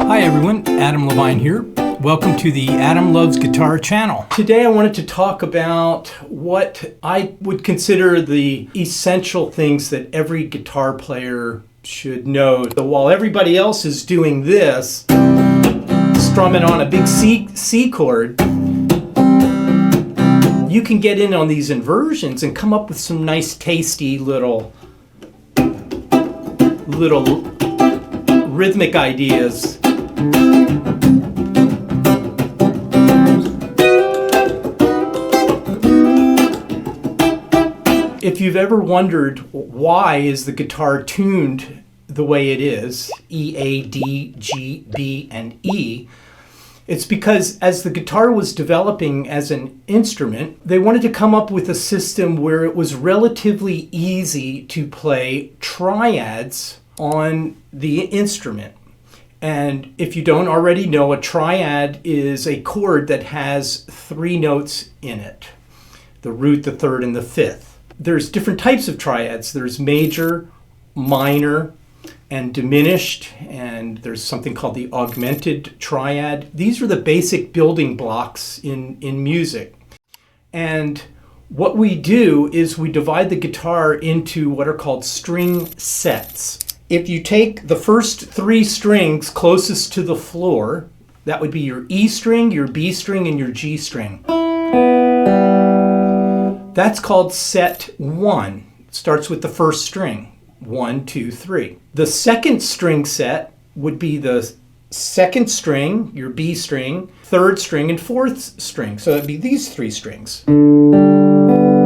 Hi everyone, Adam Levine here. Welcome to the Adam Loves Guitar channel. Today I wanted to talk about what I would consider the essential things that every guitar player should know. So while everybody else is doing this, strumming on a big C chord, you can get in on these inversions and come up with some nice tasty little rhythmic ideas. If you've ever wondered why is the guitar tuned the way it is, E, A, D, G, B, and E, it's because as the guitar was developing as an instrument, they wanted to come up with a system where it was relatively easy to play triads on the instrument. And if you don't already know, a triad is a chord that has three notes in it: the root, the third, and the fifth. There's different types of triads. There's major, minor, and diminished, and there's something called the augmented triad. These are the basic building blocks in music. And what we do is we divide the guitar into what are called string sets. If you take the first three strings closest to the floor, that would be your E string, your B string, and your G string. That's called set 1. It starts with the first string. 1, 2, 3. The second string set would be the second string, your B string, third string, and fourth string. So that'd be these three strings. And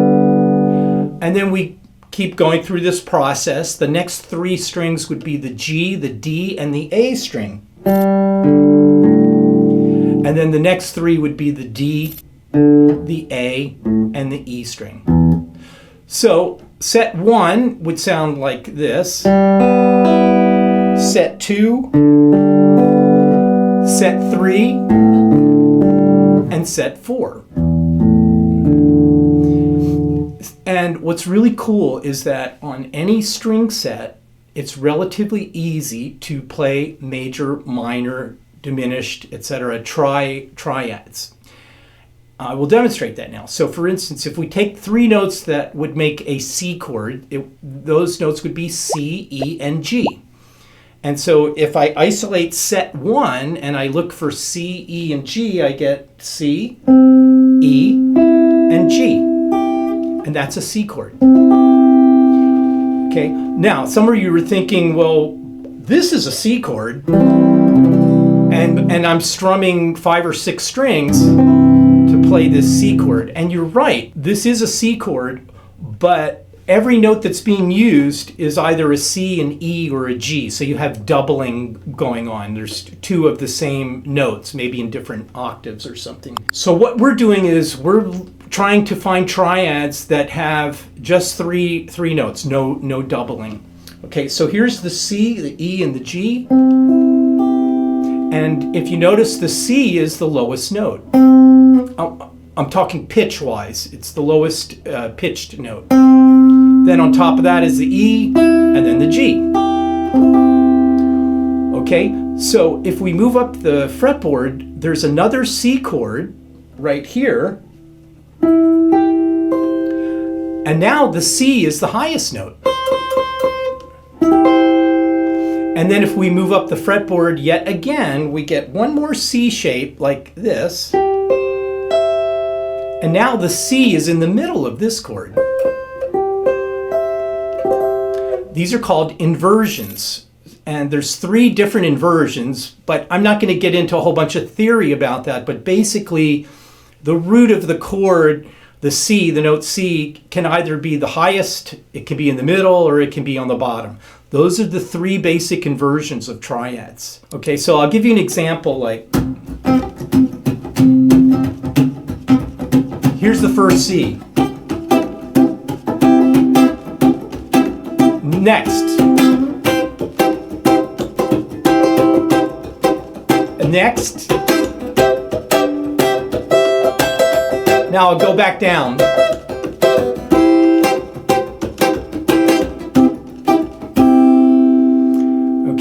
then we keep going through this process. The next three strings would be the G, the D, and the A string. And then the next three would be the D, the A, and the E string. So set 1 would sound like this. Set 2, set 3, and set 4. And what's really cool is that on any string set, it's relatively easy to play major, minor, diminished, etc. triads. I will demonstrate that now. So for instance, if we take three notes that would make a C chord, those notes would be C, E, and G. And so if I isolate set 1 and I look for C, E, and G, I get C, E, and G. And that's a C chord. Okay, now some of you are thinking, well, this is a C chord, and I'm strumming 5 or 6 strings to play this C chord. And you're right, this is a C chord, but every note that's being used is either a C, an E, or a G. So you have doubling going on. There's two of the same notes, maybe in different octaves or something. So what we're doing is we're trying to find triads that have just three notes, no doubling. Okay, so here's the C, the E, and the G. And if you notice, the C is the lowest note. I'm talking pitch-wise. It's the lowest pitched note. Then on top of that is the E, and then the G. Okay, so if we move up the fretboard, there's another C chord right here. And now the C is the highest note. And then if we move up the fretboard yet again, we get one more C shape like this. And now the C is in the middle of this chord. These are called inversions. And there's 3 different inversions, but I'm not going to get into a whole bunch of theory about that. But basically, the root of the chord, the C, the note C, can either be the highest, it can be in the middle, or it can be on the bottom. Those are the 3 basic inversions of triads. Okay, so I'll give you an example. Like, here's the first C. Next. Next. Now I'll go back down.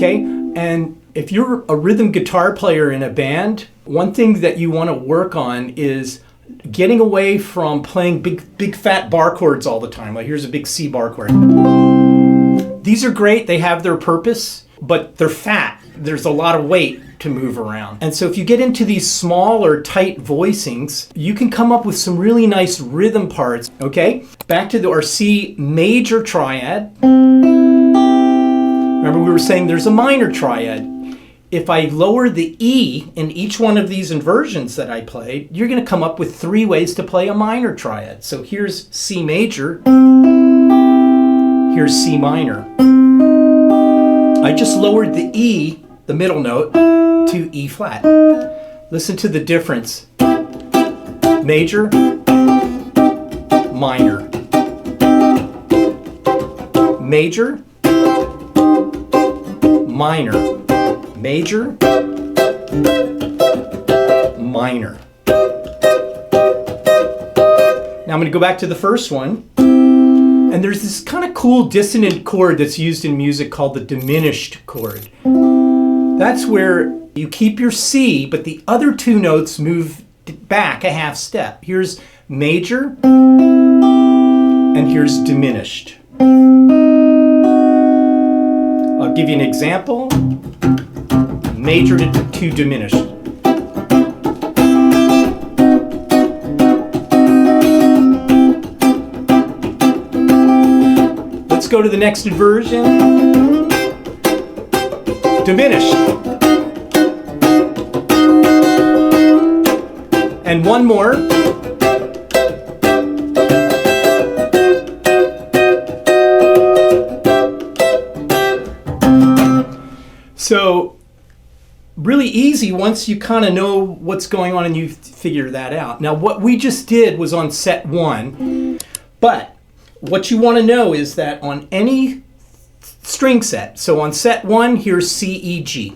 Okay, and If you're a rhythm guitar player in a band, one thing that you want to work on is getting away from playing big fat bar chords all the time. Like here's a big C bar chord. These are great, they have their purpose, but they're fat. There's a lot of weight to move around. And so if you get into these small or tight voicings, you can come up with some really nice rhythm parts. Okay, back to our C major triad. Remember we were saying there's a minor triad. If I lower the E in each one of these inversions that I played, you're going to come up with 3 ways to play a minor triad. So here's C major, here's C minor. I just lowered the E, the middle note, to E flat. Listen to the difference. Major, minor. Major, minor. Major, minor. Now I'm going to go back to the first one. And there's this kind of cool dissonant chord that's used in music called the diminished chord. That's where you keep your C, but the other 2 notes move back a half step. Here's major, and here's diminished. I'll give you an example. Major to diminished. Let's go to the next inversion. Diminished. And one more. So really easy once you kind of know what's going on and you figure that out. Now what we just did was on set 1, but what you want to know is that on any string set, so on set 1, here's C, E, G.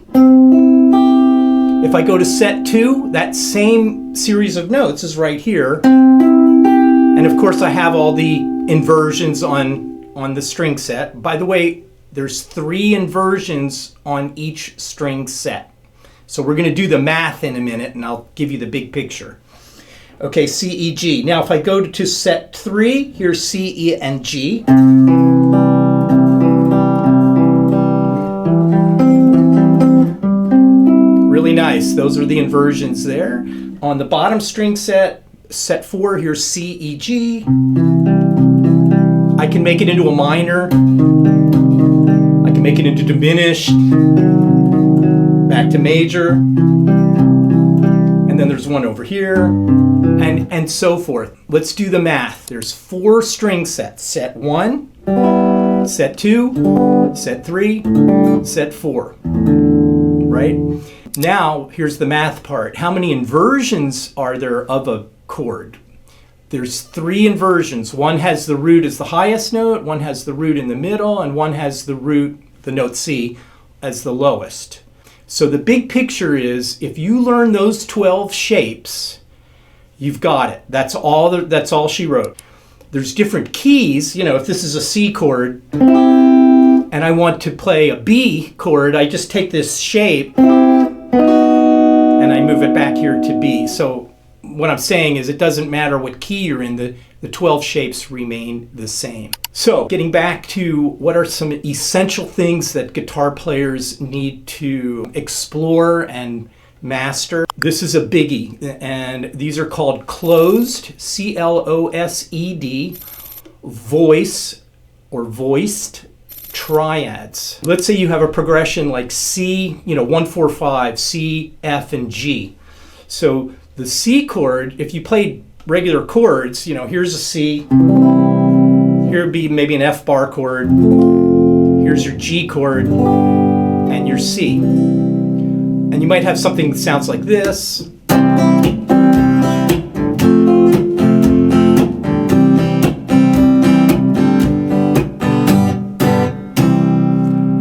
If I go to set 2, that same series of notes is right here. And of course I have all the inversions on the string set. By the way, there's 3 inversions on each string set. So we're going to do the math in a minute and I'll give you the big picture. Okay, C, E, G. Now if I go to set 3, here's C, E, and G. Really nice. Those are the inversions there. On the bottom string set, set 4, here's C, E, G. I can make it into a minor. I can make it into diminished. Back to major. And then there's one over here. And so forth. Let's do the math. There's 4 string sets. Set 1, set 2, set 3, set 4. Right? Now, here's the math part. How many inversions are there of a chord? There's 3 inversions. One has the root as the highest note, one has the root in the middle, and one has the root, the note C, as the lowest. So the big picture is, if you learn those 12 shapes, you've got it. That's all she wrote. There's different keys. You know, if this is a C chord and I want to play a B chord, I just take this shape and I move it back here to B. So what I'm saying is it doesn't matter what key you're in, the 12 shapes remain the same. So getting back to what are some essential things that guitar players need to explore and master. This is a biggie, and these are called closed, C-L-O-S-E-D, voice or voiced triads. Let's say you have a progression like C, 1, 4, 5, C, F, and G. So the C chord, if you played regular chords, here's a C, here would be maybe an F bar chord, here's your G chord, and your C. And you might have something that sounds like this.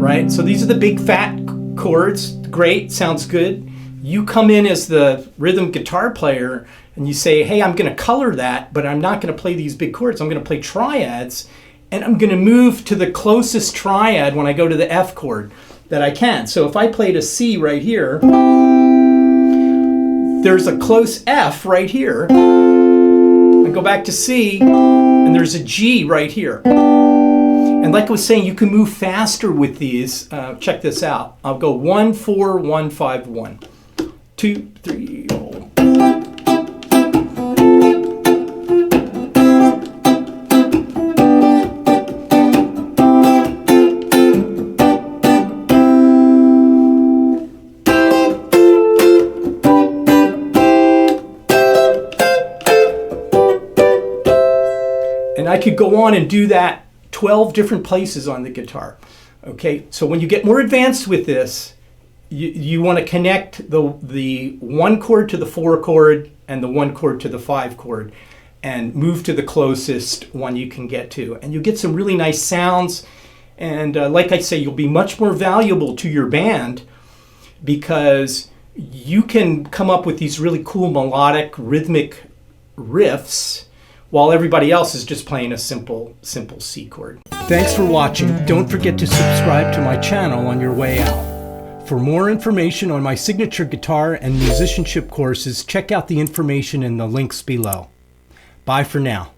Right? So these are the big fat chords. Great, sounds good. You come in as the rhythm guitar player and you say, hey, I'm going to color that, but I'm not going to play these big chords. I'm going to play triads, and I'm going to move to the closest triad when I go to the F chord. that I can. So if I played a C right here, there's a close F right here. I go back to C, and there's a G right here. And like I was saying, you can move faster with these. Check this out. I'll go 1, 4, 1, 5, 1, 2, 3, 4. And I could go on and do that 12 different places on the guitar. Okay, so when you get more advanced with this, you want to connect the 1 chord to the 4 chord and the 1 chord to the 5 chord and move to the closest one you can get to. And you get some really nice sounds. And like I say, you'll be much more valuable to your band because you can come up with these really cool melodic, rhythmic riffs while everybody else is just playing a simple C chord. Thanks for watching. Don't forget to subscribe to my channel on your way out. For more information on my signature guitar and musicianship courses, check out the information in the links below. Bye for now.